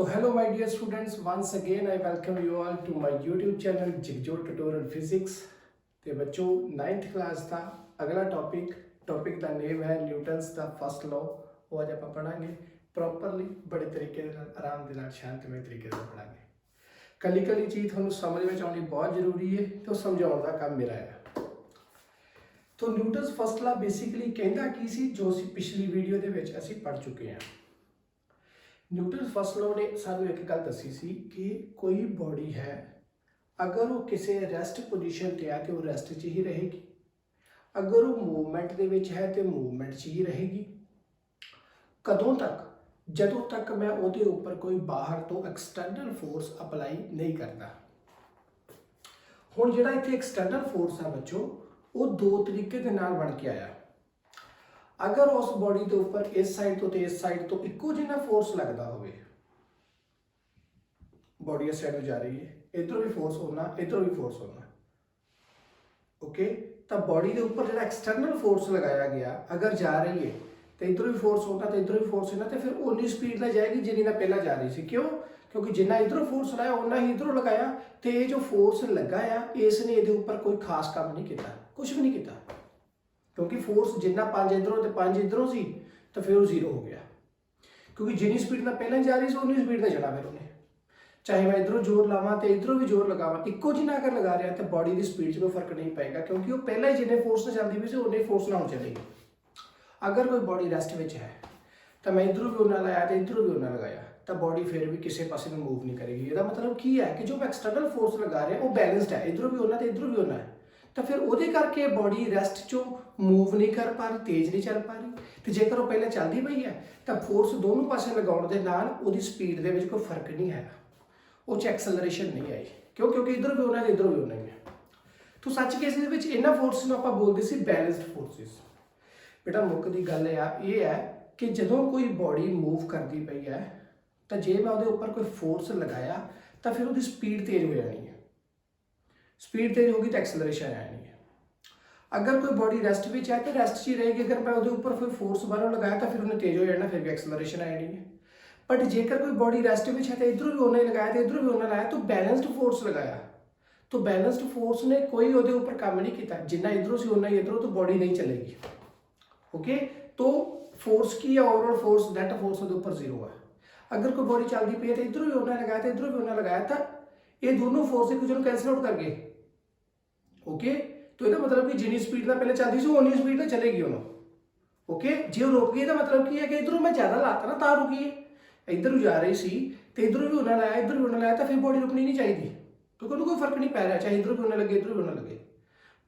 So hello my dear students, once again I welcome you all to my YouTube channel Jigjor Tutorial Physics। ਤੇ ਬੱਚੋ 9th class ਦਾ ਅਗਲਾ topic ਦਾ ਨੇਮ ਹੈ Newton's ਦਾ first law. ਉਹ ਅੱਜ ਆਪਾਂ ਪੜਾਂਗੇ properly, ਬੜੇ ਤਰੀਕੇ ਦੇ ਨਾਲ, ਆਰਾਮ ਦੇ ਨਾਲ, ਸ਼ਾਂਤਮਈ ਤਰੀਕੇ ਨਾਲ ਪੜਾਂਗੇ। ਕੱਲੀ ਕੱਲੀ ਚੀਜ਼ ਤੁਹਾਨੂੰ ਸਮਝ ਵਿੱਚ ਆਉਣੀ ਬਹੁਤ ਜ਼ਰੂਰੀ ਹੈ ਤੇ ਉਹ ਸਮਝਾਉਣ ਦਾ ਕੰਮ ਮੇਰਾ ਹੈ। तो ਨਿਊਟਨਸ ਫਸਟ ਲਾਅ ਬੇਸਿਕਲੀ ਕਹਿੰਦਾ ਕੀ ਸੀ, ਜੋ ਅਸੀਂ ਪਿਛਲੀ ਵੀਡੀਓ ਦੇ ਵਿੱਚ ਅਸੀਂ ਪੜ ਚੁੱਕੇ ਹਾਂ। ਨਿਊਟਨ ਫਸਟ ਲਾਅ ਨੇ ਸਾਨੂੰ ਇੱਕ ਗੱਲ ਦੱਸੀ ਸੀ ਕਿ ਕੋਈ ਬੋਡੀ ਹੈ, ਅਗਰ ਉਹ ਕਿਸੇ ਰੈਸਟ ਪੋਜੀਸ਼ਨ ਤੇ ਆ ਤੇ ਉਹ ਰੈਸਟ 'ਚ ਹੀ ਰਹੇਗੀ, ਅਗਰ ਉਹ ਮੂਵਮੈਂਟ ਦੇ ਵਿੱਚ ਹੈ ਤੇ ਮੂਵਮੈਂਟ 'ਚ ਹੀ ਰਹੇਗੀ। ਕਦੋਂ ਤੱਕ? ਜਦੋਂ ਤੱਕ ਮੈਂ ਉਹਦੇ ਉੱਪਰ ਕੋਈ ਬਾਹਰ ਤੋਂ ਐਕਸਟਰਨਲ ਫੋਰਸ ਅਪਲਾਈ ਨਹੀਂ ਕਰਦਾ। ਹੁਣ ਜਿਹੜਾ ਇੱਥੇ ਐਕਸਟਰਨਲ ਫੋਰਸ ਆ ਬੱਚੋ, ਉਹ ਦੋ ਤਰੀਕੇ ਦੇ ਨਾਲ ਬਣ ਕੇ ਆਇਆ। अगर उस बॉडी के उपर इस साइड तो इस साइड तो इक्को जिन्ना फोर्स लगता हो, बॉडी इस साइड जा रही है, इधरों भी फोर्स होना, इधरों भी फोर्स होना, ओके। तो बॉडी के उपर जो एक्सटर्नल फोर्स लगाया गया अगर जा रही है तो इधरों भी फोर्स होना तो इधरों भी फोर्स होना, तो फिर उन्नी स्पीड में जाएगी जिन्नी ना पहला जा रही थी। क्यों? क्योंकि जिन्ना इधरों फोर्स लगाया उन्ना ही इधरों लगाया, तो ये जो फोर्स लगा है इसने ये उपर कोई खास काम नहीं किया, कुछ भी नहीं किया, क्योंकि फोर्स जिन्ना 5 इधरों तो 5 इधरों सी, तो फिर वो जीरो हो गया। क्योंकि जिनी स्पीड में पहले जा रही थी उन्नी स्पीड में जाना, फिर उन्हें चाहे मैं इधरों जोर लावा तो इधरों भी जोर लगावा, इक्को जिन्ना अगर लगा रहा तो बॉडी की स्पीड से कोई फर्क नहीं पेगा, क्योंकि वो पहले ही जिन्हें फोर्स से चलती भी उन्नी फोर्स ना हो चलेगी। अगर कोई बॉडी रेस्ट में है तो मैं इधरों भी उन्ना लाया तो इधरों भी उन्ना लगाया, तो बॉडी फिर भी किसी पास में मूव नहीं करेगी। इसका मतलब की है कि जो एक्सटर्नल फोर्स लगा रहे हैं वो बैलेंसड है, इधरों भी उन्ना तो इधरों भी उन्ना है, तो फिर वो करके बॉडी रेस्ट चो मूव नहीं कर पा रही, तेज नहीं चल पा रही। तो जेकर वो पहले चलती पई है तो फोर्स दोनों पासे लगाने के नाल उसकी स्पीड के कोई फर्क नहीं है, वो एक्सलरेशन नहीं आई। क्यों? क्योंकि इधर भी होना है इधर भी होना ही है। तो सच केस इन्होंने फोर्स में आप बोलते सी बैलेंसड फोर्सिस। बेटा मुख की गल ये है कि जो कोई बॉडी मूव करती पई है तो जे मैं वो उपर कोई फोर्स लगाया तो फिर वो स्पीड तेज हो जानी है, स्पीड तेज होगी तो एक्सलरेशन आनी है। अगर कोई बॉडी रेस्ट भी है तो रेस्ट ही रहेगी, अगर मैं वो उपर कोई फोर्स बाहरों लगाया तो फिर उन्हें तेज हो जाना, फिर भी एक्सलरेशन आनी है। बट जेकर कोई बॉडी रेस्ट में है तो इधरों भी उन्हें लगाया तो इधरों भी उन्हें लगाया, तो बैलेंसड फोर्स लगाया, तो बैलेंसड फोर्स ने कोई वो उपर काम नहीं किया, जिन्ना इधरों से उन्ना इधरों, तो बॉडी नहीं चलेगी, ओके। तो फोर्स की है ओवरऑल फोर्स, नेट फोर्स वो उपर जीरो है। अगर कोई बॉडी चलती पई है तो इधरों भी उन्हें लगाया तो इधरों भी उन्हें लगाया, तो ये दोनों फोर्स एक दूसरे को कैंसिल आउट कर गए, ओके। तो इसका मतलब कि जिनी स्पीड में पहले चलती सी उन्नी स्पीड में चलेगी उन्होंने, ओके। जो रुक गई तो मतलब की है कि इधरों मैं ज़्यादा लाता ना ता रुकी है, इधर जा रही सी तो इधरों भी उन्हें लाया इधर भी उन्हें लाया, तो फिर बॉडी रुकनी नहीं चाहिए, क्योंकि उन्हें कोई फर्क नहीं पै रहा, चाहे इधरों भी उन्हें लगे इधरों भी उन्हें लगे।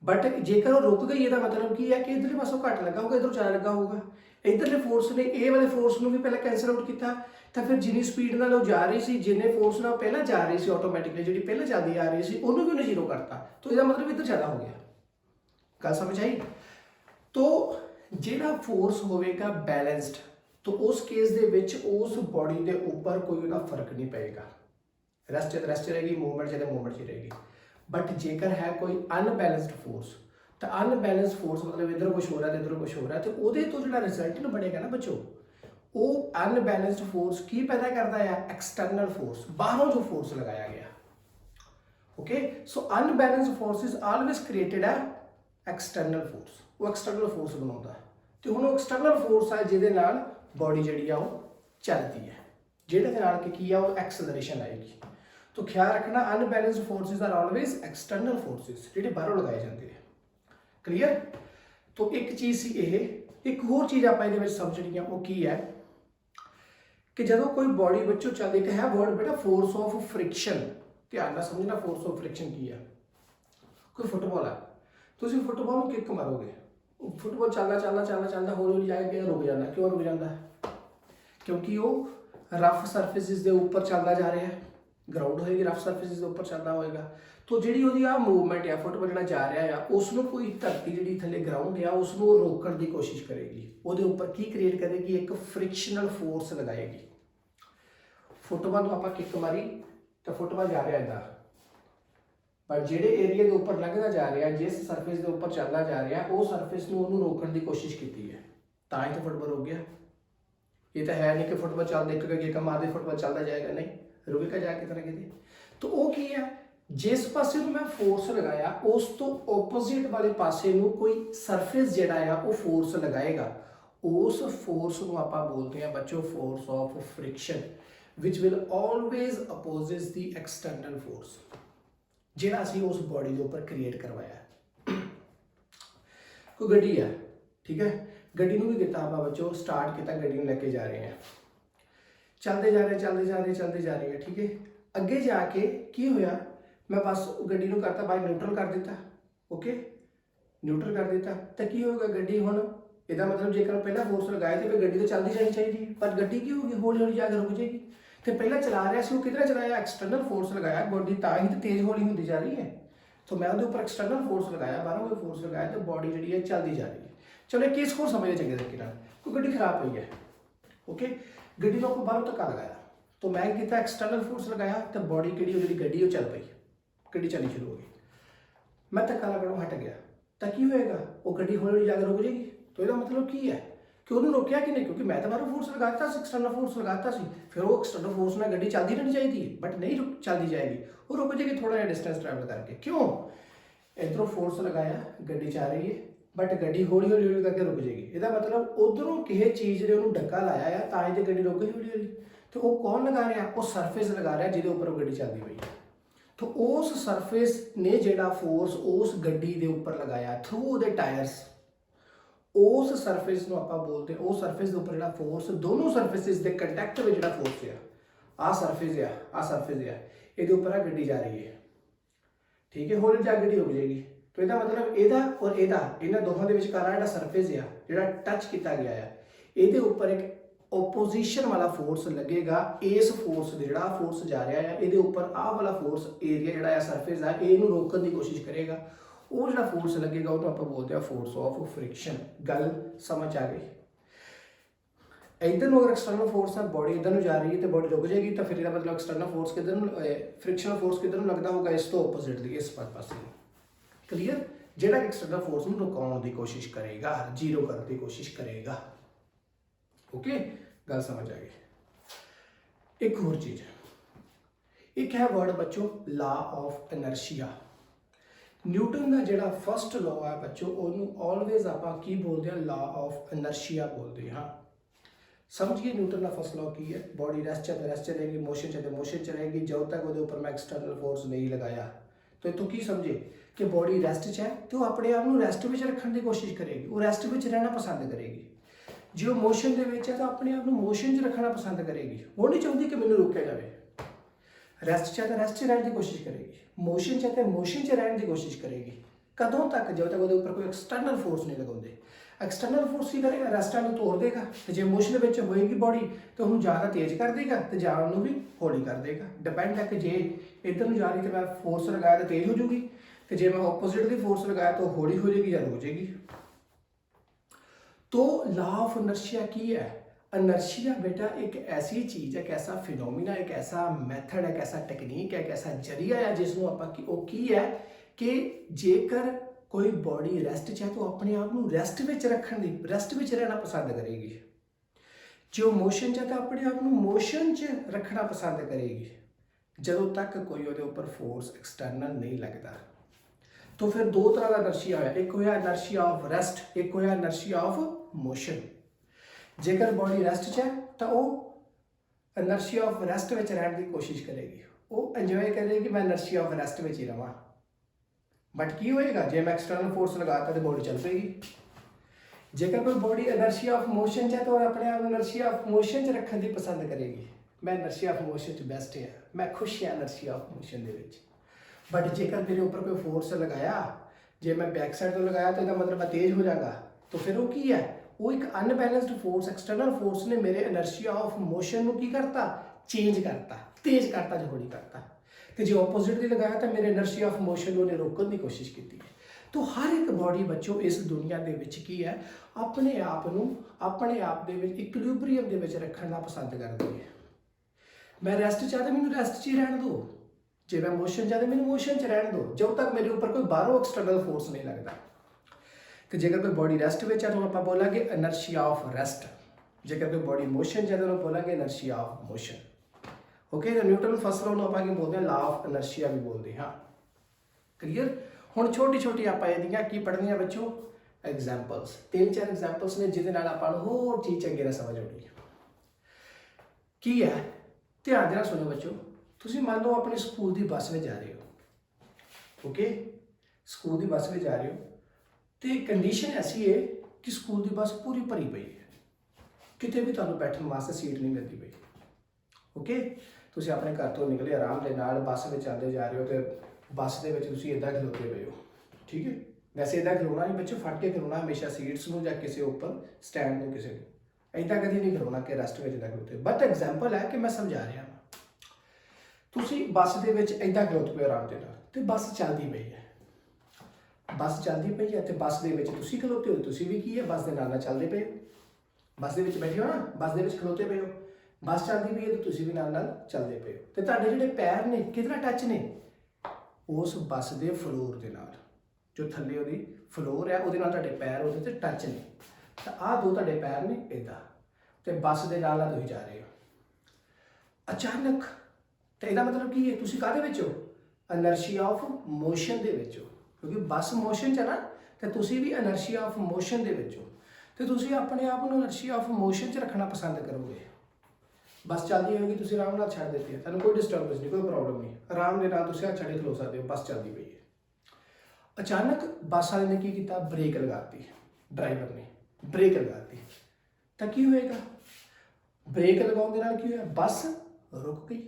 बट जेकर वो रुक गई है मतलब की है कि इधरले पासों घट लगा होगा, इधरों ज़्यादा लगा होगा। इधरले फोर्स ने ए वाले फोर्स को भी पहले कैंसल आउट किया, तो फिर जिनी स्पीड नाल वो जा रही सी, जिन्हें फोर्स नाल पहले जा रही सी ऑटोमैटिकली जी पहले चलती आ रही सी उन्होंने भी उन्हें जीरो करता, तो इसका मतलब इधर ज़्यादा हो गया। गल समझ आई? तो जिहड़ा फोर्स होगा बैलेंस्ड, तो उस केस दे विच उस बॉडी के उपर कोई उहदा फर्क नहीं पेगा, रेस्ट रेस्ट रहेगी, मूवमेंट मूवमेंट च रहेगी। बट जेकर है कोई अनबैलेंस्ड फोर्स, तो अनबैलेंस फोर्स मतलब इधर कुछ हो रहा है इधर कुछ हो रहा है, तो वो तो जो रिजल्ट बनेगा ना बच्चों, वो अनबैलेंस्ड फोर्स की पैदा करता है, एक्सटर्नल फोर्स, बाहरों जो फोर्स लगाया गया, okay. So unbalanced force is always created है एक्सटर्नल फोर्स, वो एक्सटर्नल फोर्स बनाता है। तो हुण एक्सटर्नल फोर्स है जिहदे नाल बॉडी जिहड़ी आ चलती है, जिहदे नाल की है वो एक्सलरेशन आएगी। तो ख्याल रखना unbalanced forces are always external forces जिहड़े बाहरों लगाए जाते हैं। क्लीयर? तो एक चीज़ सी ये, एक होर चीज़ आप ये समझनी है, वो की है कि जो कोई बॉडी बच्चों चलती, एक है वर्ड बेटा फोर्स ऑफ फ्रिक्शन, ध्यान ना समझना फोर्स ऑफ फ्रिक्शन की है। कोई फुटबॉल है, तुम फुटबॉल में किक मारोगे, फुटबॉल चलता चलता चलता चलता हौली जाके रुक जाना। क्यों रुक जाता है? क्योंकि वो रफ सरफेसिस के उपर चलता जा रहा है, ग्राउंड होएगी रफ सरफेसिस के उपर चलता होएगा, तो जी वो आ मूवमेंट है फुटबॉल जो जा रहा है उसमें कोई धरती जी थले ग्राउंड है उसको रोकने की कोशिश करेगी, वो उपर की क्रिएट करेगी, एक फ्रिक्शनल फोर्स लगाएगी। फुटबॉल आप किक मारी तो फुटबॉल जा रहा है, पर जेडे एरिया के उपर लंघता जा रहा है, जिस सरफेस के उपर चलता जा रहा है, वो सरफेस को रोकने की कोशिश की है, तो ही तो फुटबॉल हो गया। ये तो है नहीं कि फुटबॉल चल देखेगा गेका मार दे फुटबॉल चलता जाएगा, नहीं, रुकेगा जाके तरह किते। तो वो की है, जिस पासे ਨੂੰ मैं फोर्स लगाया उस तो ओपोजिट वाले पासे ਨੂੰ कोई सरफेस ਜਿਹੜਾ ਆ ਉਹ फोर्स लगाएगा, उस फोर्स ਨੂੰ ਆਪਾਂ बोलते हैं बच्चों force of friction, which will always opposes the external force ਜਿਹੜਾ ਅਸੀਂ ਉਸ ਬੋਡੀ ਦੇ ਉੱਪਰ ਕ੍ਰੀਏਟ ਕਰਵਾਇਆ। ਕੋਈ ਗੱਡੀ ਹੈ, ਠੀਕ ਹੈ, ਗੱਡੀ ਨੂੰ ਵੀ ਕੀਤਾ ਆਪਾਂ ਬੱਚੋ ਸਟਾਰਟ ਕੀਤਾ, ਗੱਡੀ ਨੂੰ ਲੈ ਕੇ ਜਾ ਰਹੇ ਹਾਂ, चलते जा रहे चलते जा रहे हैं, ठीक है। अगे जाके की होया, मैं बस गड्डी नूं करता बाय न्यूट्रल कर दिता, ओके, न्यूट्रल कर दिता, तो की होगा गड्डी हुण, इसका मतलब जेकर पहला फोर्स लगाया तो फिर गड्डी तो चलती जानी चाहिए, पर गड्डी की होगी हौली हौली जाकर रुक जाएगी। तो पहला चला रहा सी, किधर चलाया, एक्सटर्नल फोर्स लगाया, बॉडी तां ही तो तेज हौली होती जा रही है, तो मैं उसके ऊपर एक्सटर्नल फोर्स लगाया, बाहरों कोई फोर्स लगाया, तो बॉडी जी है चलती जा रही है। चलो एक केस को समझे चंगे तरीके नाल, कोई गड्डी खराब हुई है, ओके, गड्डी को आपको बाहरों धक्का लगाया, तो मैं किया एक्सटर्नल फोर्स लगाया, तो बॉडी की जी गड्डी चल पई, गड्डी चलनी शुरू हो गई, मैं धक्का लगनों हट गया, तो की होएगा, वो गड्डी हौली हौली जाकर रुक जाएगी। तो इसका मतलब की है कि उन्होंने रोकया कि नहीं, क्योंकि मैं तो बाहरों फोर्स लगाता, एक्सटर्नल फोर्स लगाता सी, फिर वो एक्सटर्नल फोर्स में गड्डी चलती रहनी चाहिए, बट नहीं चलती जाएगी, वो रुक जाएगी थोड़ा जिहा डिस्टेंस ट्रैवल करके। क्यों, इधरों फोर्स लगाया, गड्डी जा रही है, बट गड्डी हौली हौली हौली करके रुक जाएगी। इसका मतलब उधरों किसी चीज़ ने उन्होंने धक्का लाया है, तां ही गड्डी रुक गई हौली हौली। तो वो कौन लगा रहा, वो सरफेस लगा रहा जिहदे उपर गड्डी चलती पई है। तो उस सरफेस ने जिहड़ा फोर्स उस गड्डी के उपर लगाया थ्रू उहदे टायरस, उस सरफेस नूं आपां बोलते हैं, उस सरफेस के उपर जिहड़ा फोर्स दोनों सरफेसिस के कंटैक्ट में जिहड़ा फोर्स है, आ सरफेस है, आ सरफेस है, इहदे उपर आ गड्डी जा रही है, ठीक है, हौली जा गड्डी रुक जाएगी। तो इसका मतलब एदा और एदा, इन्हां दोहां दे विचकार जिहड़ा सरफेस है, जिहड़ा टच किया गया है, इहदे उपर एक ओपोजिशन वाला फोर्स लगेगा, इस फोर्स जिहड़ा फोर्स जा रहा है, इहदे उपर आ वाला फोर्स एरिया जिहड़ा सरफेस है इहनूं रोकण की कोशिश करेगा, वो जिहड़ा फोर्स लगेगा वो आपां बोलते हैं फोर्स ऑफ फ्रिक्शन। गल समझ आ गई। इधर नूं अगर एक्सटर्नल फोर्स है, बॉडी इधर नूं जा रही है तो बॉडी रुक जाएगी, तो फिर इसका मतलब एक्सटर्नल फोर्स किधर नूं, फ्रिक्शनल फोर्स किधर नूं लगदा होगा, इस तो ओपोजिटली, इस पासे। क्लीयर, जिहड़ा एक्सटर्नल फोर्स नूं रुकाउण की कोशिश करेगा, जीरो करने की कोशिश करेगा, ओके, गल समझ आ गई। एक होर चीज़, एक है वर्ड बच्चों लॉ ऑफ इनर्शिया। न्यूटन का जिहड़ा फर्स्ट लॉ है बच्चों, उन्होंने ऑलवेज आपां की बोलते हैं, लॉ ऑफ इनर्शिया बोलते हैं। समझिए न्यूटन का फर्स्ट लॉ की है, बॉडी रेस्ट है तो रेस्ट चलेगी, मोशन है तो मोशन चलेगी, जब तक वो ऊपर मैं एक्सटर्नल फोर्स नहीं लगाया। तो इतों की समझे कि बॉडी रेस्ट है तो अपने आप को रेस्ट में रखने की कोशिश करेगी, वो रेस्ट में रहना पसंद करेगी। जो मोशन के है तो अपने आप को मोशन च रखना पसंद करेगी, वो नहीं चाहती कि मैंने रोकया जाए। रेस्ट चाहे तो रेस्ट च रहने की कोशिश करेगी, मोशन चाहे तो मोशन च रहने की कोशिश करेगी। कदों तक, जब तक वो ऊपर कोई एक्सटर्नल फोर्स नहीं लगाते। एक्सटर्नल फोर्स की करेगा, रेस्ट वाल तोड़ देगा, तो जो मोशन में होएगी बॉडी तो उन्होंने ज़्यादा तेज कर देगा, तो जा भी हौली कर देगा। डिपेंड है कि जे इधर जा रही तो मैं फोर्स लगाया तो तेज हो जूगी, तो जे मैं ओपोजिटली फोर्स लगाया तो हौली हो जाएगी या रुक जाएगी। तो लॉ ऑफ इनर्शिया की है, इनर्शिया बेटा एक ऐसी चीज़ है, एक ऐसा फिनोमिना, एक ऐसा मैथड है, एक ऐसा टेक्नीक है, एक ऐसा जरिया है जिसनों आपां वो की है कि जेकर कोई बॉडी रेस्ट चाहे तो अपने आप को रेस्ट में रखने की, रेस्ट में रहना पसंद करेगी। जो मोशन चाहे तो अपने आप को मोशन च रखना पसंद करेगी, जदों तक कोई वो ऊपर फोर्स एक्सटर्नल नहीं लगता। तो फिर दो तरह का इनर्शिया होया, एक होया इनर्शिया ऑफ रेस्ट, एक होया इनर्शिया ऑफ मोशन। जेकर बॉडी रेस्ट च है तो वो इनर्शिया ऑफ रेस्ट में रहने की कोशिश करेगी, वो इंजॉय करेगी मैं इनर्शिया ऑफ रेस्ट में ही रहा। बट की होएगा, जे मैं एक्सटर्नल फोर्स लगाता तो बॉडी चल पेगी। जेकर कोई बॉडी इनर्शिया ऑफ मोशन च है तो अपने आप इनर्शिया ऑफ मोशन च रखने की पसंद करेगी, मैं इनर्शिया ऑफ मोशन च बेस्ट है, मैं खुश हाँ inertia of motion they which. But जेकर मेरे ऊपर कोई फोर्स लगाया, जे मैं बैक साइड तो लगाया तो इसका मतलब मैं तेज हो जाएगा, तो फिर वो की है, वो एक अनबैलेंस्ड फोर्स, एक्सटर्नल फोर्स ने मेरे इनर्शिया ऑफ मोशन को की करता, चेंज करता, तेज करता, जो हौली करता। तो जो ऑपोजिटली लगाया तो मेरे इनर्शिया ऑफ मोशन उन्हें रोकने की कोशिश की। तो हर एक बॉडी बच्चों इस दुनिया के विच की है, अपने आप को अपने आप के इक्विलिब्रियम के विच रखना पसंद करती है। मैं रेस्ट चाहता मैंने रेस्ट च ही रहने दो, जे मैं मोशन चाहता मैंने मोशन च रहने दो, जब तक मेरे ऊपर कोई बाहरों एक्सटर्नल फोर्स नहीं लगता। तो जेकर कोई बॉडी रेस्ट में है तो आप बोलेंगे इनर्शिया ऑफ रेस्ट, ਜੇਕਰ ਕੋਈ ਬੋਡੀ ਮੋਸ਼ਨ ਚ ਹੈ ਤਾਂ ਉਹਨੂੰ ਬੋਲਾਂਗੇ ਇਨਰਸ਼ੀਆ ਆਫ ਮੋਸ਼ਨ। ਓਕੇ, ਤਾਂ ਨਿਊਟਨ ਫਸਟ ਲਾਅ ਨੂੰ ਆਪਾਂ ਕੀ ਬੋਲਦੇ ਹਾਂ, ਲਾ ਆਫ ਇਨਰਸ਼ੀਆ ਵੀ ਬੋਲਦੇ ਹਾਂ। ਕਲੀਅਰ। ਹੁਣ ਛੋਟੀ ਛੋਟੀ ਆਪਾਂ ਇਹਦੀਆਂ ਕੀ ਪੜ੍ਹਨੀਆਂ ਬੱਚੋ, ਐਗਜ਼ਾਮਪਲਸ, 3-4 ਐਗਜ਼ਾਮਪਲਸ ਨੇ ਜਿਹਦੇ ਨਾਲ ਆਪਾਂ ਨੂੰ ਹੋਰ ਚੀਜ਼ ਚੰਗੀ ਤਰ੍ਹਾਂ ਸਮਝ ਆਉਣੀ ਹੈ। ਕੀ ਹੈ, ਧਿਆਨ ਦੇ ਨਾਲ ਸੁਣੋ ਬੱਚੋ। ਤੁਸੀਂ ਮੰਨ ਲਓ ਆਪਣੇ ਸਕੂਲ ਦੀ ਬੱਸ ਵਿੱਚ ਜਾ ਰਹੇ ਹੋ। ਓਕੇ, ਸਕੂਲ ਦੀ ਬੱਸ ਵਿੱਚ ਜਾ ਰਹੇ ਹੋ ਤੇ ਕੰਡੀਸ਼ਨ ਐਸੀ ਹੈ ਕਿ ਸਕੂਲ ਦੀ ਬੱਸ ਪੂਰੀ ਭਰੀ ਪਈ ਹੈ, ਕਿਤੇ ਵੀ ਤੁਹਾਨੂੰ ਬੈਠਣ ਵਾਸਤੇ ਸੀਟ ਨਹੀਂ ਮਿਲਦੀ ਪਈ। ਓਕੇ, ਤੁਸੀਂ ਆਪਣੇ ਘਰ ਤੋਂ ਨਿਕਲੇ ਆਰਾਮ ਦੇ ਨਾਲ ਬੱਸ ਵਿੱਚ ਆਉਂਦੇ ਜਾ ਰਹੇ ਹੋ ਤੇ ਬੱਸ ਦੇ ਵਿੱਚ ਤੁਸੀਂ ਇੱਦਾਂ ਖਲੋਤੇ ਪਏ ਹੋ। ਠੀਕ ਹੈ, ਵੈਸੇ ਇੱਦਾਂ ਖਲੋਣਾ ਨਹੀਂ ਬੱਚੋ, ਫੜ ਕੇ ਖਲੋਣਾ ਹਮੇਸ਼ਾ ਸੀਟਸ ਨੂੰ ਜਾਂ ਕਿਸੇ ਉੱਪਰ ਸਟੈਂਡ ਨੂੰ, ਕਿਸੇ ਨੂੰ ਇੱਦਾਂ ਕਦੀ ਨਹੀਂ ਖਲੋਣਾ ਕਿ ਰੈਸਟ ਵਿੱਚ ਨਾ ਖਲੋਤੇ। ਬਟ ਐਗਜ਼ਾਮਪਲ ਹੈ ਕਿ ਮੈਂ ਸਮਝਾ ਰਿਹਾ ਹਾਂ। ਤੁਸੀਂ ਬੱਸ ਦੇ ਵਿੱਚ ਇੱਦਾਂ ਖਲੋਤੇ ਪਏ ਆਰਾਮ ਦੇ ਨਾਲ ਤੇ ਬੱਸ ਚੱਲਦੀ ਪਈ ਹੈ, ਬੱਸ ਚੱਲਦੀ ਪਈ ਹੈ ਤੇ ਬੱਸ ਦੇ ਵਿੱਚ ਤੁਸੀਂ ਖਲੋਤੇ ਹੋ, ਤੁਸੀਂ ਵੀ ਕੀ ਹੈ, ਬੱਸ ਦੇ ਨਾਲ ਨਾਲ ਚੱਲਦੇ ਪਏ ਹੋ। ਬੱਸ ਦੇ ਵਿੱਚ ਬੈਠੇ ਹੋ ਨਾ, ਬੱਸ ਦੇ ਵਿੱਚ ਖਲੋਤੇ ਪਏ ਹੋ, ਬੱਸ ਚੱਲਦੀ ਪਈ ਹੈ ਤੇ ਤੁਸੀਂ ਵੀ ਨਾਲ ਨਾਲ ਚੱਲਦੇ ਪਏ ਹੋ ਤੇ ਤੁਹਾਡੇ ਜਿਹੜੇ ਪੈਰ ਨੇ ਕਿਹਦੇ ਨਾਲ ਟੱਚ ਨੇ, ਉਸ ਬੱਸ ਦੇ ਫਲੋਰ ਦੇ ਨਾਲ, ਜੋ ਥੱਲੇ ਉਹਦੀ ਫਲੋਰ ਹੈ ਉਹਦੇ ਨਾਲ ਤੁਹਾਡੇ ਪੈਰ ਉਹਦੇ ਤੇ ਟੱਚ ਨੇ। ਤਾਂ ਆਹ ਦੋ ਤੁਹਾਡੇ ਪੈਰ ਨੇ ਇੱਦਾਂ, ਤੇ ਬੱਸ ਦੇ ਨਾਲ ਨਾਲ ਤੁਸੀਂ ਜਾ ਰਹੇ ਹੋ। ਅਚਾਨਕ, ਤੇ ਇਹਦਾ ਮਤਲਬ ਕੀ ਹੈ, ਤੁਸੀਂ ਕਾਹਦੇ ਵਿੱਚ ਹੋ, ਇਨਰਸ਼ੀਆ ਆਫ ਮੋਸ਼ਨ ਦੇ ਵਿੱਚ ਹੋ, ਕਿਉਂਕਿ ਬੱਸ ਮੋਸ਼ਨ 'ਚ ਹੈ ਨਾ, ਤੇ ਤੁਸੀਂ ਵੀ ਇਨਰਸ਼ੀਆ ਆਫ ਮੋਸ਼ਨ ਦੇ ਵਿੱਚ ਹੋ ਤੇ ਤੁਸੀਂ ਆਪਣੇ ਆਪ ਨੂੰ ਇਨਰਸ਼ੀਆ ਆਫ ਮੋਸ਼ਨ 'ਚ ਰੱਖਣਾ ਪਸੰਦ ਕਰੋਗੇ। ਬੱਸ ਚੱਲਦੀ ਹੋਵੇਗੀ, ਤੁਸੀਂ ਆਰਾਮ ਨਾਲ ਛੱਡ ਦਿੱਤੀ ਹੈ, ਤੁਹਾਨੂੰ ਕੋਈ ਡਿਸਟਰਬੈਂਸ ਨਹੀਂ, ਕੋਈ ਪ੍ਰੋਬਲਮ ਨਹੀਂ, ਆਰਾਮ ਦੇ ਨਾਲ ਤੁਸੀਂ ਛੱਡੇ ਖਲੋ ਸਕਦੇ ਹੋ, ਬੱਸ ਚੱਲਦੀ ਪਈ ਹੈ। ਅਚਾਨਕ ਬੱਸ ਵਾਲੇ ਨੇ ਕੀ ਕੀਤਾ, ਬ੍ਰੇਕ ਲਗਾਤੀ, ਡਰਾਈਵਰ ਨੇ ਬ੍ਰੇਕ ਲਗਾਤੀ। ਤਾਂ ਕੀ ਹੋਏਗਾ, ਬ੍ਰੇਕ ਲਗਾਉਣ ਦੇ ਨਾਲ ਕੀ ਹੋਇਆ, ਬੱਸ ਰੁਕ ਗਈ।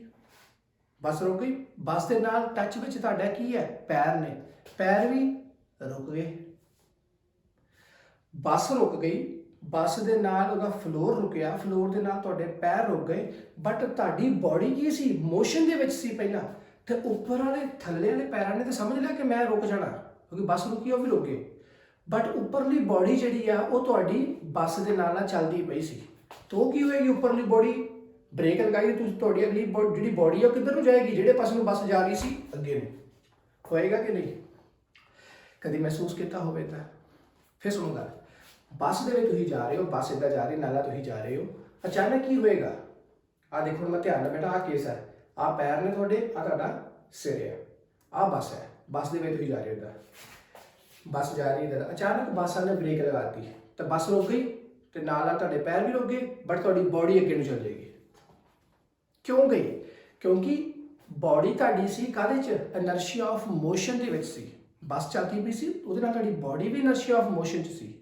ਬੱਸ ਰੁਕ ਗਈ, ਬੱਸ ਦੇ ਨਾਲ ਟੱਚ ਵਿੱਚ ਤੁਹਾਡਾ ਕੀ ਹੈ, ਪੈਰ ਨੇ, ਪੈਰ ਵੀ ਰੁਕ ਗਏ। ਬੱਸ ਰੁਕ ਗਈ, ਬੱਸ ਦੇ ਨਾਲ ਉਹਦਾ ਫਲੋਰ ਰੁਕਿਆ, ਫਲੋਰ ਦੇ ਨਾਲ ਤੁਹਾਡੇ ਪੈਰ ਰੁਕ ਗਏ, ਬਟ ਤੁਹਾਡੀ ਬੋਡੀ ਕੀ ਸੀ, ਮੋਸ਼ਨ ਦੇ ਵਿੱਚ ਸੀ ਪਹਿਲਾਂ, ਤੇ ਉੱਪਰ ਵਾਲੇ ਥੱਲੇ ਵਾਲੇ ਪੈਰਾਂ ਨੇ ਤਾਂ ਸਮਝ ਲਿਆ ਕਿ ਮੈਂ ਰੁਕ ਜਾਣਾ, ਕਿਉਂਕਿ ਬੱਸ ਰੁਕੀ, ਉਹ ਵੀ ਰੁਕ ਗਏ। ਬਟ ਉੱਪਰਲੀ ਬੋਡੀ ਜਿਹੜੀ ਆ ਉਹ ਤੁਹਾਡੀ ਬੱਸ ਦੇ ਨਾਲ ਨਾਲ ਚੱਲਦੀ ਪਈ ਸੀ, ਤਾਂ ਉਹ ਕੀ ਹੋਏਗੀ, ਉੱਪਰਲੀ ਬੋਡੀ ਬ੍ਰੇਕ ਲਗਾਈ, ਤੁਸੀਂ ਤੁਹਾਡੀ ਅਗਲੀ ਜਿਹੜੀ ਬੋਡੀ ਆ ਉਹ ਕਿੱਧਰ ਨੂੰ ਜਾਏਗੀ, ਜਿਹੜੇ ਪਾਸੇ ਨੂੰ ਬੱਸ ਜਾ ਰਹੀ ਸੀ ਅੱਗੇ ਨੂੰ। ਹੋਏਗਾ ਕਿ ਨਹੀਂ, ਕਦੀ ਮਹਿਸੂਸ ਕੀਤਾ ਹੋਵੇ ਤਾਂ। ਫਿਰ ਸੁਣੋ ਗੱਲ, ਬੱਸ ਦੇ ਵਿੱਚ ਤੁਸੀਂ ਜਾ ਰਹੇ ਹੋ, ਬੱਸ ਇੱਦਾਂ ਜਾ ਰਹੀ, ਨਾਲਾ ਤੁਸੀਂ ਜਾ ਰਹੇ ਹੋ, ਅਚਾਨਕ ਕੀ ਹੋਏਗਾ, ਆਹ ਦੇਖੋ ਮੈਂ ਧਿਆਨ ਨਾਲ ਬੇਟਾ, ਆਹ ਕੇਸ ਹੈ, ਆਹ ਪੈਰ ਨੇ ਤੁਹਾਡੇ, ਆਹ ਤੁਹਾਡਾ ਸਿਰ ਹੈ, ਆਹ ਬੱਸ ਹੈ, ਬੱਸ ਦੇ ਵਿੱਚ ਤੁਸੀਂ ਜਾ ਰਹੇ ਹੋ ਇੱਦਾਂ, ਬੱਸ ਜਾ ਰਹੀ ਇੱਧਰ, ਅਚਾਨਕ ਬੱਸ ਵਾਲੇ ਨੇ ਬ੍ਰੇਕ ਲਗਾਤੀ ਤਾਂ ਬੱਸ ਰੁਕ ਗਈ ਤੇ ਨਾਲ ਨਾਲ ਤੁਹਾਡੇ ਪੈਰ ਵੀ ਰੁਕ ਗਏ, ਬਟ ਤੁਹਾਡੀ ਬੋਡੀ ਅੱਗੇ ਨੂੰ ਚੱਲ ਜਾਏਗੀ। ਕਿਉਂ ਗਈ, ਕਿਉਂਕਿ ਬੋਡੀ ਤੁਹਾਡੀ ਸੀ ਕਾਹਦੇ 'ਚ, ਇਨਰਸ਼ੀਆ ਆਫ ਮੋਸ਼ਨ ਦੇ ਵਿੱਚ ਸੀ, ਬੱਸ ਚੱਲਦੀ ਪਈ ਸੀ, ਉਹਦੇ ਨਾਲ ਤੁਹਾਡੀ ਬੋਡੀ ਵੀ ਇਨਰਸ਼ੀਆ ਆਫ ਮੋਸ਼ਨ 'ਚ ਸੀ।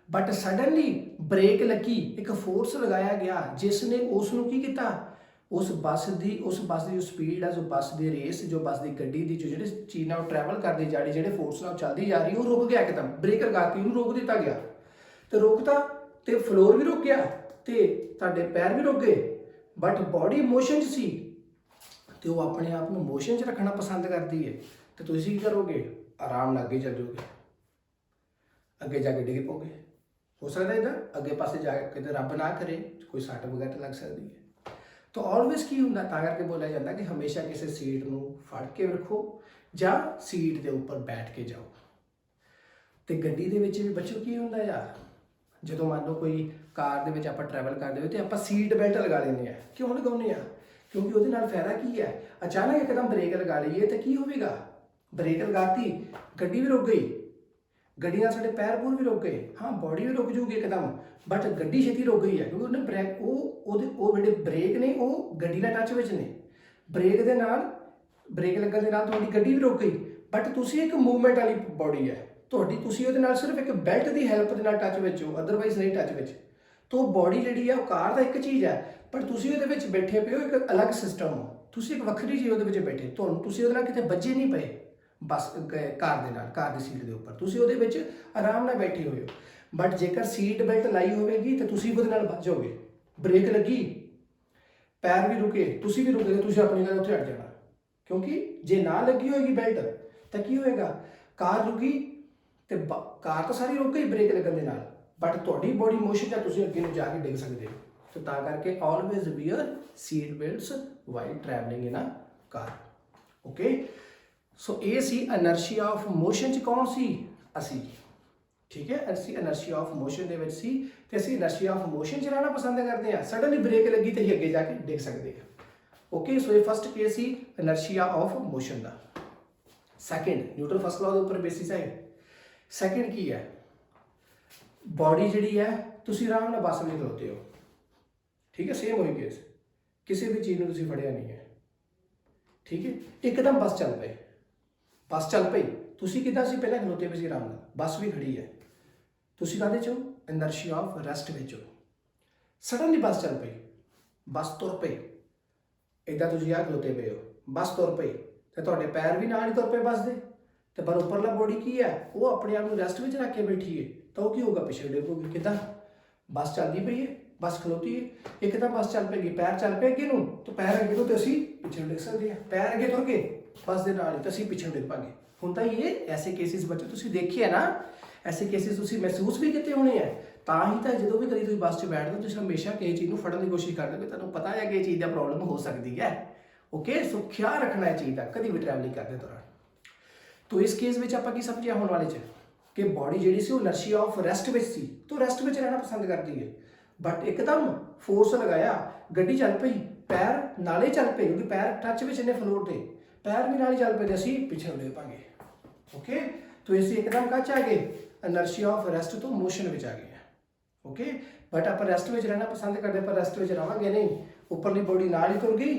ਬਟ ਸਡਨਲੀ ਬ੍ਰੇਕ ਲੱਗੀ, ਇੱਕ ਫੋਰਸ ਲਗਾਇਆ ਗਿਆ ਜਿਸ ਨੇ ਉਸ ਨੂੰ ਕੀ ਕੀਤਾ, ਉਸ ਬੱਸ ਦੀ ਜੋ ਸਪੀਡ ਹੈ, ਜੋ ਬੱਸ ਦੀ ਰੇਸ, ਜੋ ਬੱਸ ਦੀ ਗੱਡੀ ਦੀ ਜੋ ਜਿਹੜੇ ਚੀਜ਼ ਨਾਲ ਟਰੈਵਲ ਕਰਦੀ ਜਾ ਰਹੀ, ਜਿਹੜੇ ਫੋਰਸ ਨਾਲ ਚੱਲਦੀ ਜਾ ਰਹੀ, ਉਹ ਰੁਕ ਗਿਆ ਇੱਕਦਮ, ਬ੍ਰੇਕ ਲਗਾਤੀ, ਉਹਨੂੰ ਰੋਕ ਦਿੱਤਾ ਗਿਆ। ਤੇ ਰੋਕਤਾ ਤੇ ਫਲੋਰ ਵੀ ਰੁਕ ਗਿਆ ਤੇ ਤੁਹਾਡੇ ਪੈਰ ਵੀ ਰੁਕ ਗਏ, ਬਟ ਬੋਡੀ ਮੋਸ਼ਨ 'ਚ ਸੀ ਤੇ ਉਹ ਆਪਣੇ ਆਪ ਨੂੰ ਮੋਸ਼ਨ 'ਚ ਰੱਖਣਾ ਪਸੰਦ ਕਰਦੀ ਹੈ। ਤੇ ਤੁਸੀਂ ਕੀ ਕਰੋਗੇ, ਆਰਾਮ ਨਾਲ ਅੱਗੇ ਚੱਲ ਜਾਓਗੇ, ਅੱਗੇ ਜਾ ਕੇ ਡਿੱਗ ਪਓਗੇ। ਹੋ ਸਕਦਾ ਇਹਦਾ ਅੱਗੇ ਪਾਸੇ ਜਾ ਕੇ ਕਿਤੇ ਰੱਬ ਨਾ ਕਰੇ ਕੋਈ ਸੱਟ ਵਗੈਰਾ ਲੱਗ ਸਕਦੀ ਹੈ। ਤਾਂ ਆਲਵੇਜ਼ ਕੀ ਹੁੰਦਾ, ਤਾਂ ਕਰਕੇ ਬੋਲਿਆ ਜਾਂਦਾ ਕਿ ਹਮੇਸ਼ਾ ਕਿਸੇ ਸੀਟ ਨੂੰ ਫੜ ਕੇ ਰੱਖੋ ਜਾਂ ਸੀਟ ਦੇ ਉੱਪਰ ਬੈਠ ਕੇ ਜਾਓ। ਤੇ ਗੱਡੀ ਦੇ ਵਿੱਚ ਵੀ ਬੱਚੋ ਕੀ ਹੁੰਦਾ ਆ, ਜਦੋਂ ਮੰਨ ਲਓ ਕੋਈ ਕਾਰ ਦੇ ਵਿੱਚ ਆਪਾਂ ਟਰੈਵਲ ਕਰਦੇ ਹੋਏ ਤੇ ਆਪਾਂ ਸੀਟ ਬੈਲਟ ਲਗਾ ਲੈਂਦੇ ਆ। ਕਿਉਂ ਲਗਾਉਂਦੇ ਆ, ਕਿਉਂਕਿ ਉਹਦੇ ਨਾਲ ਫਾਇਦਾ ਕੀ ਹੈ, ਅਚਾਨਕ ਇੱਕਦਮ ਬ੍ਰੇਕ ਲਗਾ ਲਈਏ ਤਾਂ ਕੀ ਹੋਵੇਗਾ, ਬ੍ਰੇਕ ਲਗਾਤੀ, ਗੱਡੀ ਵੀ ਰੁਕ ਗਈ, ਗੱਡੀ ਨਾਲ ਸਾਡੇ ਪੈਰ ਪੂਰ ਵੀ ਰੁਕ ਗਏ, ਹਾਂ ਬੋਡੀ ਵੀ ਰੁਕ ਜੂਗੀ ਇੱਕਦਮ, ਬਟ ਗੱਡੀ ਛੇਤੀ ਰੁਕ ਗਈ ਹੈ ਕਿਉਂਕਿ ਉਹਨੇ ਬ੍ਰੇਕ, ਉਹ ਜਿਹੜੇ ਬ੍ਰੇਕ ਨੇ ਉਹ ਗੱਡੀ ਨਾਲ ਟੱਚ ਵਿੱਚ ਨੇ, ਬ੍ਰੇਕ ਦੇ ਨਾਲ, ਬ੍ਰੇਕ ਲੱਗਣ ਦੇ ਨਾਲ ਤੁਹਾਡੀ ਗੱਡੀ ਵੀ ਰੁਕ ਗਈ, ਬਟ ਤੁਸੀਂ ਇੱਕ ਮੂਵਮੈਂਟ ਵਾਲੀ ਬੋਡੀ ਹੈ ਤੁਹਾਡੀ, ਤੁਸੀਂ ਉਹਦੇ ਨਾਲ ਸਿਰਫ ਇੱਕ ਬੈਲਟ ਦੀ ਹੈਲਪ ਦੇ ਨਾਲ ਟੱਚ ਵਿੱਚ ਹੋ, ਅਦਰਵਾਈਜ਼ ਨਹੀਂ ਟੱਚ ਵਿੱਚ। ਤਾਂ ਬੋਡੀ ਜਿਹੜੀ ਹੈ ਉਹ ਕਾਰ ਦਾ ਇੱਕ ਚੀਜ਼ ਹੈ, ਪਰ ਤੁਸੀਂ ਉਹਦੇ ਵਿੱਚ ਬੈਠੇ ਪਏ ਹੋ ਇੱਕ ਅਲੱਗ ਸਿਸਟਮ ਹੋ, ਤੁਸੀਂ ਇੱਕ ਵੱਖਰੀ ਚੀਜ਼ ਉਹਦੇ ਵਿੱਚ ਬੈਠੇ, ਤੁਹਾਨੂੰ ਤੁਸੀਂ ਉਹਦੇ ਨਾਲ ਕਿਤੇ ਵੱਜੇ ਨਹੀਂ ਪਏ, ਬਸ ਕਾਰ ਦੇ ਨਾਲ, ਕਾਰ ਦੀ ਸੀਟ ਦੇ ਉੱਪਰ ਤੁਸੀਂ ਉਹਦੇ ਵਿੱਚ ਆਰਾਮ ਨਾਲ ਬੈਠੇ ਹੋਏ ਹੋ। ਬਟ ਜੇਕਰ ਸੀਟ ਬੈਲਟ ਲਾਈ ਹੋਵੇਗੀ ਤਾਂ ਤੁਸੀਂ ਉਹਦੇ ਨਾਲ ਵੱਜ ਜਾਓਗੇ, ਬ੍ਰੇਕ ਲੱਗੀ, ਪੈਰ ਵੀ ਰੁਕੇ, ਤੁਸੀਂ ਵੀ ਰੁਕੇ, ਤੁਸੀਂ ਆਪਣੀ ਜਗ੍ਹਾ ਉੱਥੇ ਹਟ ਜਾਣਾ, ਕਿਉਂਕਿ ਜੇ ਨਾ ਲੱਗੀ ਹੋਏਗੀ ਬੈਲਟ ਤਾਂ ਕੀ ਹੋਏਗਾ, ਕਾਰ ਰੁਕੀ ਤੇ ਕਾਰ ਤਾਂ ਸਾਰੀ ਰੁਕ ਗਈ ਬ੍ਰੇਕ ਲੱਗਣ ਦੇ ਨਾਲ, ਬਟ ਤੁਹਾਡੀ ਬੋਡੀ ਮੋਸ਼ਨ ਜਾਂ ਤੁਸੀਂ ਅੱਗੇ ਨੂੰ ਜਾ ਕੇ ਡਿੱਗ ਸਕਦੇ ਹੋ। ਤਾਂ ਤਾਂ ਕਰਕੇ always wear seat belts while travelling in a car. Okay, so ਇਹ ਸੀ ਇਨਰਸ਼ੀਆ ਆਫ ਮੋਸ਼ਨ 'ਚ ਕੌਣ ਸੀ, ਅਸੀਂ। ਠੀਕ ਹੈ, ਅਸੀਂ ਇਨਰਸ਼ੀਆ ਆਫ ਮੋਸ਼ਨ ਦੇ ਵਿੱਚ ਸੀ ਤੇ ਅਸੀਂ ਇਨਰਸ਼ੀਆ ਆਫ ਮੋਸ਼ਨ 'ਚ ਰਹਿਣਾ ਪਸੰਦ ਕਰਦੇ ਹਾਂ। ਸਡਨਲੀ ਬ੍ਰੇਕ ਲੱਗੀ ਤੇ ਅਸੀਂ ਅੱਗੇ ਜਾ ਕੇ ਡਿੱਗ ਸਕਦੇ ਹਾਂ। ਓਕੇ, ਸੋ ਇਹ ਫਸਟ ਕੇਸ ਸੀ ਇਨਰਸ਼ੀਆ ਆਫ ਮੋਸ਼ਨ ਦਾ। ਸੈਕਿੰਡ, ਨਿਊਟਨ ਫਸਟ ਲਾਅ ਦੇ ਉੱਪਰ ਬੇਸਿਸ ਹੈ। ਸੈਕਿੰਡ ਕੀ ਹੈ, ਬੋਡੀ ਜਿਹੜੀ ਹੈ ਤੁਸੀਂ ਆਰਾਮ ਨਾਲ ਬੱਸ ਵਿੱਚ ਖਲੋਤੇ ਹੋ, ਠੀਕ ਹੈ, ਸੇਮ ਹੋਈ ਕੇਸ, ਕਿਸੇ ਵੀ ਚੀਜ਼ ਨੂੰ ਤੁਸੀਂ ਫੜਿਆ ਨਹੀਂ ਹੈ, ਠੀਕ ਹੈ, ਇੱਕਦਮ ਬੱਸ ਚੱਲ ਪਈ, ਬੱਸ ਚੱਲ ਪਈ, ਤੁਸੀਂ ਕਿੱਦਾਂ ਸੀ ਪਹਿਲਾਂ ਖਲੋਤੇ ਪਏ ਸੀ ਆਰਾਮ ਨਾਲ, ਬੱਸ ਵੀ ਖੜੀ ਹੈ, ਤੁਸੀਂ ਕਾਹਦੇ 'ਚ ਹੋ, ਇਨਰਸ਼ੀਆ ਆਫ ਰੈਸਟ ਵਿੱਚ ਹੋ। ਸਡਨਲੀ ਬੱਸ ਚੱਲ ਪਈ, ਬੱਸ ਤੁਰ ਪਈ, ਇੱਦਾਂ ਤੁਸੀਂ ਆ ਖਲੋਤੇ ਪਏ ਹੋ, ਬੱਸ ਤੁਰ ਪਈ ਤੇ ਤੁਹਾਡੇ ਪੈਰ ਵੀ ਨਾਲ ਹੀ ਤੁਰ ਪਏ ਬੱਸ ਦੇ, ਤੇ ਪਰ ਉੱਪਰਲਾ ਬੋਡੀ ਕੀ ਹੈ, ਉਹ ਆਪਣੇ ਆਪ ਨੂੰ ਰੈਸਟ ਵਿੱਚ ਰੱਖ ਕੇ ਬੈਠੀ ਹੈ, ਤਾਂ ਉਹ ਕੀ ਹੋਊਗਾ, ਪਿੱਛੇ ਡਿੱਗੋਗੇ। ਕਿੱਦਾਂ, ਬੱਸ ਚੱਲਦੀ ਪਈ ਹੈ, ਬੱਸ ਖਲੋਤੀ ਹੈ, ਇੱਕਦਮ ਬੱਸ ਚੱਲ ਪਏਗੀ, ਪੈਰ ਚੱਲ ਪਏ ਅੱਗੇ ਨੂੰ, ਤਾਂ ਪੈਰ ਅੱਗੇ ਨੂੰ ਤੇ ਅਸੀਂ ਪਿੱਛੇ ਡਿੱਗ ਸਕਦੇ ਹਾਂ, ਪੈਰ ਅੱਗੇ ਤੁਰ ਗਏ ਬੱਸ ਦੇ ਨਾਲ ਹੀ ਤਾਂ ਅਸੀਂ ਪਿੱਛੇ ਡਿੱਗ ਪਾਂਗੇ। ਹੁੰਦਾ ਹੀ ਇਹ ਐਸੇ ਕੇਸਿਸ ਬੱਚੇ ਤੁਸੀਂ ਦੇਖੇ ਨਾ, ਐਸੇ ਕੇਸਿਸ ਤੁਸੀਂ ਮਹਿਸੂਸ ਵੀ ਕੀਤੇ ਹੋਣੇ ਆ। ਤਾਂ ਹੀ ਤਾਂ ਜਦੋਂ ਵੀ ਕਦੀ ਤੁਸੀਂ ਬੱਸ 'ਚ ਬੈਠਦੇ ਹੋ ਤੁਸੀਂ ਹਮੇਸ਼ਾ ਕਿਸੇ ਚੀਜ਼ ਨੂੰ ਫੜਨ ਦੀ ਕੋਸ਼ਿਸ਼ ਕਰਦੇ ਹੋ, ਤੁਹਾਨੂੰ ਪਤਾ ਹੈ ਕਿ ਇਹ ਚੀਜ਼ ਦਾ ਪ੍ਰੋਬਲਮ ਹੋ ਸਕਦੀ ਹੈ। ਓਕੇ, ਸੋ ਖਿਆਲ ਰੱਖਣਾ ਇਹ ਚੀਜ਼ ਦਾ ਕਦੀ ਵੀ ਟਰੈਵਲਿੰਗ ਕਰਦੇ ਦੌਰਾਨ। ਤੋ ਇਸ ਕੇਸ ਵਿੱਚ ਆਪਾਂ ਕੀ ਸਮਝਿਆ ਹੋਣ ਵਾਲੇ 'ਚ ਕਿ ਬੋਡੀ ਜਿਹੜੀ ਸੀ ਉਹ ਇਨਰਸ਼ੀਆ ਆਫ ਰੈਸਟ ਵਿੱਚ ਸੀ, ਤਾਂ ਰੈਸਟ ਵਿੱਚ ਰਹਿਣਾ ਪਸੰਦ ਕਰਦੀ ਹੈ, ਬਟ ਇੱਕਦਮ ਫੋਰਸ ਲਗਾਇਆ, ਗੱਡੀ ਚੱਲ ਪਈ, ਪੈਰ ਨਾਲੇ ਚੱਲ ਪਏ ਕਿਉਂਕਿ ਪੈਰ ਟੱਚ ਵਿੱਚ ਨੇ ਫਲੋਰ ਤੇ, ਪੈਰ ਵੀ ਨਾਲ ਹੀ ਚੱਲ ਪਏ ਤੇ ਅਸੀਂ ਪਿੱਛੇ ਡਿੱਗ ਪਾਂਗੇ। ਓਕੇ, तो इसे एकदम कहाँ आ गए, इनर्शिया ऑफ रेस्ट तो मोशन में आ गए। ओके, बट आप रेस्ट में रहना पसंद करते, पर रेस्ट में रहांगे नहीं, ऊपरली बॉडी नाल ही तुर गई,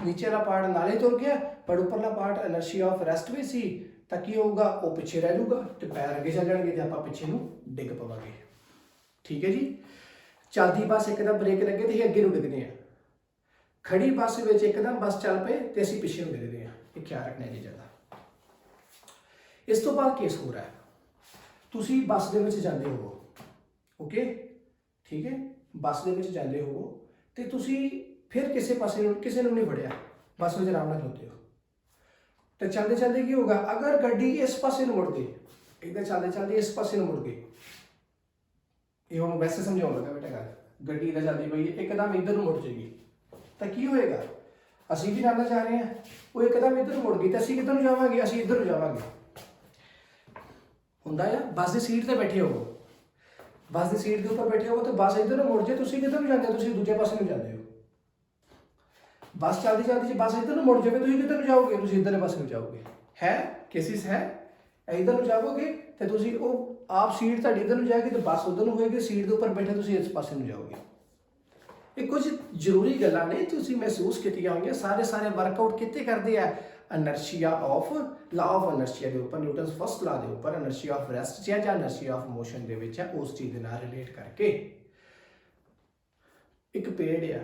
नीचे वाला पार्ट नाल ही तुर गया, पर ऊपरला पार्ट इनर्शिया ऑफ रेस्ट में सी, तो की होगा, वो पिछे रह जाऊगा, तो पैर अगे चल जाएंगे, तो आप पिछे नूं डिग पवांगे। ठीक है जी, चलती बस एकदम ब्रेक लगे तो अगे नूं डिगदे हैं, खड़ी बस में एकदम बस चल पे तो असीं पिछे नूं डिगदे हैं, ये ख्याल रखना चीज़ां दा। इस तो बाद केस हो रहा है, तुसी बस दे विच जांदे हो, ओके, ठीक है, बस दे विच जांदे हो ते तुसी फिर किसी पासे किसी ने नहीं फड़िया, बस में आराम नाल खलोते हो, तो चलते चलते की होगा, अगर गड्डी इस पासे मुड़ गई, इधर चलते चलते इस पासे मुड़ गई, ये हम वैसे समझाउण लगा बेटा गल, गड्डी इधर चलती पई एकदम इधर मुड़ जाएगी, तो की होएगा, असीं भी नाल जा रहे हैं, वो एकदम इधर मुड़ गई तो असीं किधर जावांगे, असीं इधर जावांगे। ਹੁੰਦਾ ਆ ਬੱਸ ਦੀ ਸੀਟ ਤੇ ਬੈਠੇ ਹੋ, ਬੱਸ ਦੀ ਸੀਟ ਦੇ ਉੱਪਰ ਬੈਠੇ ਹੋ ਤੇ ਬੱਸ ਇੱਧਰ ਨੂੰ ਮੁੜ ਜੇ, ਤੁਸੀਂ ਕਿੱਧਰ ਨੂੰ ਜਾਂਦੇ ਹੋ, ਤੁਸੀਂ ਦੂਜੇ ਪਾਸੇ ਨੂੰ ਜਾਂਦੇ ਹੋ। ਬੱਸ ਚੱਲਦੀ ਚੱਲਦੀ ਜੇ ਬੱਸ ਇੱਧਰ ਨੂੰ ਮੁੜ ਜਾਵੇ, ਤੁਸੀਂ ਕਿੱਧਰ ਨੂੰ ਜਾਓਗੇ, ਤੁਸੀਂ ਇੱਧਰਲੇ ਪਾਸੇ ਨੂੰ ਜਾਓਗੇ। ਹੈ ਕੇਸਿਸ ਹੈ, ਇੱਧਰ ਨੂੰ ਜਾਓਗੇ ਤੇ ਤੁਸੀਂ ਉਹ ਆਪ ਸੀਟ ਤੁਹਾਡੀ ਇੱਧਰ ਨੂੰ ਜਾਏਗੀ ਤੇ ਬੱਸ ਉੱਧਰ ਨੂੰ ਹੋਏਗੀ, ਸੀਟ ਦੇ ਉੱਪਰ ਬੈਠੇ ਤੁਸੀਂ ਇਸ ਪਾਸੇ ਨੂੰ ਜਾਓਗੇ। ਇਹ ਕੁਝ ਜ਼ਰੂਰੀ ਗੱਲਾਂ ਨੇ ਤੁਸੀਂ ਮਹਿਸੂਸ ਕੀਤੀਆਂ ਹੋਣਗੀਆਂ, ਸਾਰੇ ਵਰਕਆਊਟ ਕਿੱਥੇ ਕਰਦੇ ਆ, inertia of La of inertia के ऊपर, न्यूटन फस्ट ला के ऊपर इनर्शिया ऑफ रेस्ट है या इनर्शिया ऑफ मोशन दे विच है, उस चीज़ के नाल रिलेट करके। एक पेड़ है,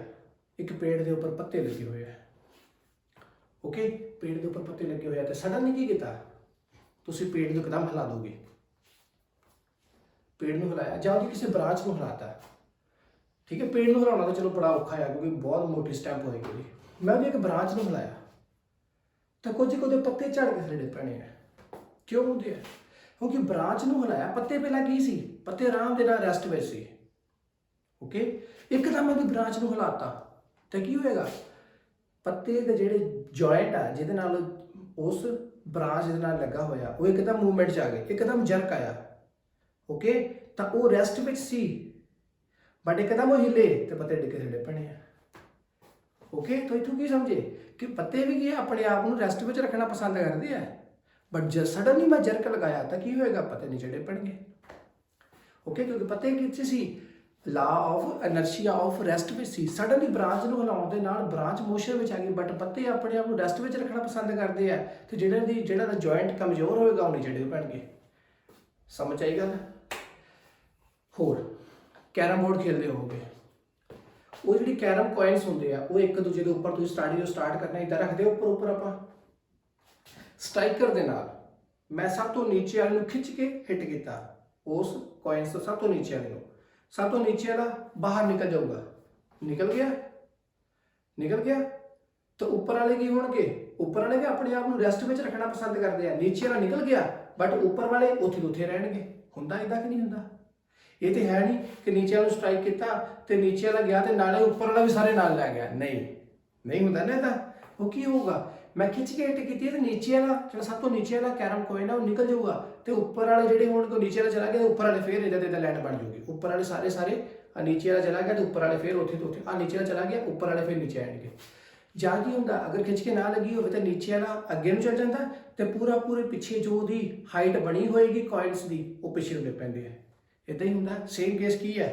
एक पेड़ के ऊपर पत्ते लगे हुए हैं, ओके, पेड़ के ऊपर पत्ते लगे हुए हैं, तो सडनली की किया, तुसीं पेड़ को एकदम हिला दोगे, पेड़ को हिलाया जाओ जी, किसी ब्रांच को हिलाता, ठीक है, पेड़ को हिलाना तो चलो बड़ा औखा है क्योंकि बहुत मोटी स्टैंप होएगी, मैं भी एक ब्रांच को हिलाया तो कुछ पत्ते झड़ के थले पैने हैं, क्यों होंगे, क्योंकि ब्रांच नूं हिलाया, पत्ते पहला की सी, पत्ते आराम दे नाल रैस्ट विच सी, ओके, एकदम अभी ब्रांच नूं हिलाता तो की होएगा, पत्ते के जिहड़े जॉइंट आ जिहदे नाल उस ब्रांच दे नाल लगा होया वो एकदम मूवमेंट च आ गए, एकदम जर्क आया, ओके, तो वो रैस्ट विच सी, बट एकदम वो हिले तो पत्ते डिगे थले पैने हैं। ओके, तो इत्थों की समझे कि पत्ते भी की अपने आप को रैस्ट में रखना पसंद करते हैं, बट जब सडनली मैं जर्क लगाया तो की होएगा, पत्ते नीचे डिग पैणगे। ओके, क्योंकि पत्ते कित्थे सी, law of inertia of rest में सी, सडनली ब्रांच नूं हिलाउण दे नाल ब्रांच मोशन में आ गई, बट पत्ते अपने आप को रैस्ट में रखना पसंद करते हैं, तो जिहड़ा जॉइंट कमजोर होएगा वो नीचे डिग पैणगे। समझ आई गल। होर कैरम बोर्ड खेलते होगे, वो जी कैरम कॉइन्स होंगे आ, वो एक दूजे के उपर तुम स्टार्ट करना इदा रखते हो, उपर आप स्ट्राइकर के नाल मैं सब तो नीचे वाले खिंच के हिट किया, उस कॉइन्स तो सब तो नीचे वाले, सब तो नीचे वाला बाहर निकल जाऊगा, निकल गया तो उपर वाले की होणगे, उपर वाले भी अपने आप को रैस्ट में रखना पसंद करते हैं, नीचे वाला निकल गया बट उपर वाले उत्थे उत्थे रहणगे। हुंदा इदा कि नहीं हुंदा, ये तो है नहीं कि नीचे वालों स्ट्राइक किया तो नीचे वाला गया तो नाले उपर वाला भी सारे नाल लै गया, नहीं होता ना इदा। वो की होगा, मैं खिंच के हिट की तो नीचे वाला जो सब तो नीचे वाला कैरम कोइन है वो निकल जाऊगा, तो उपर वाले जो होने नीचे वाला चला गया, उपर वाले फिर इधर इधर लैंड बन जाऊगी, उपर वाले सारे सारे नीचे वाला चला गया तो उपर वाले फिर उत्थे तो उत्थे, नीचे वाला चला गया उपर वाले फिर नीचे आएंगे। ਜਾਂ ਕੀ ਹੁੰਦਾ अगर खिंच के ना लगी होवे तो नीचे वाला अगे ਨੂੰ चल ਜਾਂਦਾ ਤੇ पूरे ਪਿੱਛੇ जो ਉਹਦੀ ਹਾਈਟ ਬਣੀ ਹੋਏਗੀ ਕੋਇਨਸ ਦੀ ਉਹ ਪਿੱਛੇ ਨੂੰ ਡਿੱਗ ਪੈਂਦੇ ਆ। ਇਦਾਂ ਹੀ ਹੁੰਦਾ। ਸੇਮ ਕੇਸ ਕੀ ਹੈ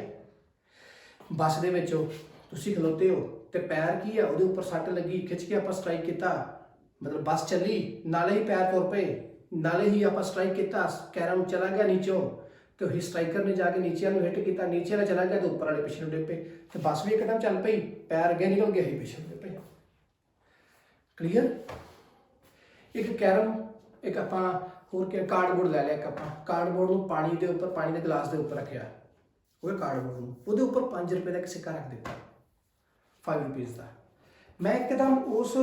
ਬੱਸ ਦੇ ਵਿੱਚ ਤੁਸੀਂ ਖਲੋਤੇ ਹੋ ਤੇ ਪੈਰ ਕੀ ਹੈ ਉਹਦੇ ਉੱਪਰ ਸੱਟ ਲੱਗੀ, ਖਿੱਚ ਕੇ ਆਪਾਂ ਸਟ੍ਰਾਈਕ ਕੀਤਾ, ਮਤਲਬ ਬੱਸ ਚੱਲੀ ਨਾਲੇ ਹੀ ਪੈਰ ਤੁਰ ਪਏ, ਨਾਲੇ ਹੀ ਆਪਾਂ ਸਟ੍ਰਾਈਕ ਕੀਤਾ, ਕੈਰਮ ਚਲਾ ਗਿਆ ਨੀਚੋਂ ਤੇ ਉਹੀ ਸਟ੍ਰਾਈਕਰ ਨੇ ਜਾ ਕੇ ਨੀਚੇ ਨੂੰ ਹਿੱਟ ਕੀਤਾ, ਨੀਚੇ ਵਾਲਾ ਚਲਾ ਗਿਆ ਤੇ ਉੱਪਰ ਵਾਲੇ ਪਿੱਛੇ ਨੂੰ ਡਿੱਗ ਪਏ ਤੇ ਬੱਸ ਵੀ ਇੱਕਦਮ ਚੱਲ ਪਈ, ਪੈਰ ਅੱਗੇ ਨਿਕਲ ਗਿਆ ਹੀ ਪਿੱਛੇ ਨੂੰ ਡਿੱਗ ਪਏ। क्लीयर। एक कैरम एक आप होर क्या कार्डबोर्ड लै लिया, एक आप कार्डबोर्ड में पानी के उपर पानी के गिलास के उपर रखा, वो कार्डबोर्ड में वो उपर 5 रुपए का एक सिक्का रख दिता 5 रुपीज़ का। मैं एकदम उस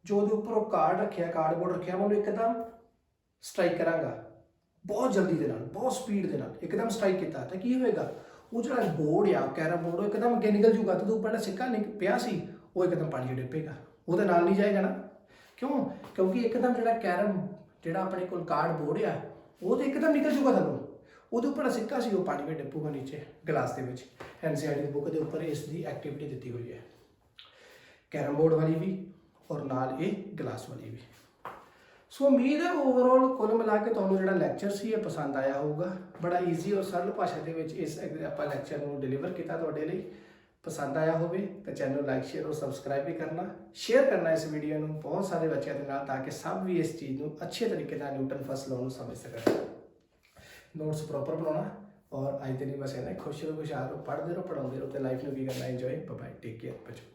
जो उपर कार्ड रखा कार्डबोर्ड रखा मैं एकदम स्ट्राइक कराँगा बहुत जल्दी के नाल, बहुत स्पीड के नाल एकदम स्ट्राइक किया तो की होएगा वो जो बोर्ड आ कैरम बोर्ड एकदम अगे निकल जूगा, तो उपर सिक्का पिया सी वो एकदम पानी च डिपेगा, वो तो नाल नहीं जाएगा ना। क्यों? क्योंकि एकदम जो कैरम जो अपने को कार्ड बोर्ड आ वो तो एकदम निकल जूगा थलों, वो उपर सिक्का सी वो पानी में डिपूगा नीचे गिलास के। NCERT बुक के उपर इसकी एक्टिविटी दी हुई है, कैरम बोर्ड वाली भी और नाल ये गिलास वाली भी। सो उम्मीद है ओवरऑल कुल मिला के तुहानूं जिहड़ा लैक्चर सी पसंद आया होगा। बड़ा ईजी और सरल भाषा के इस आपां लैक्चर नूं डिलीवर किया तुहाडे लई। पसंद आया होवे तो चैनल लाइक शेयर और सबसक्राइब भी करना, शेयर करना इस वीडियो में बहुत सारे बच्चों के नाल, ताकि सब भी इस चीज़ को अच्छे तरीके से न्यूटन फर्स्ट लॉ समझ सकें। नोट्स प्रॉपर बनाना और अज दिन बस इन्ना खुश रहो, खुशहाल रहो, पढ़ते रहो, पढ़ाते रहो, तो लाइफ में भी करना इंजॉय। बाय, टेक केयर बच्चों।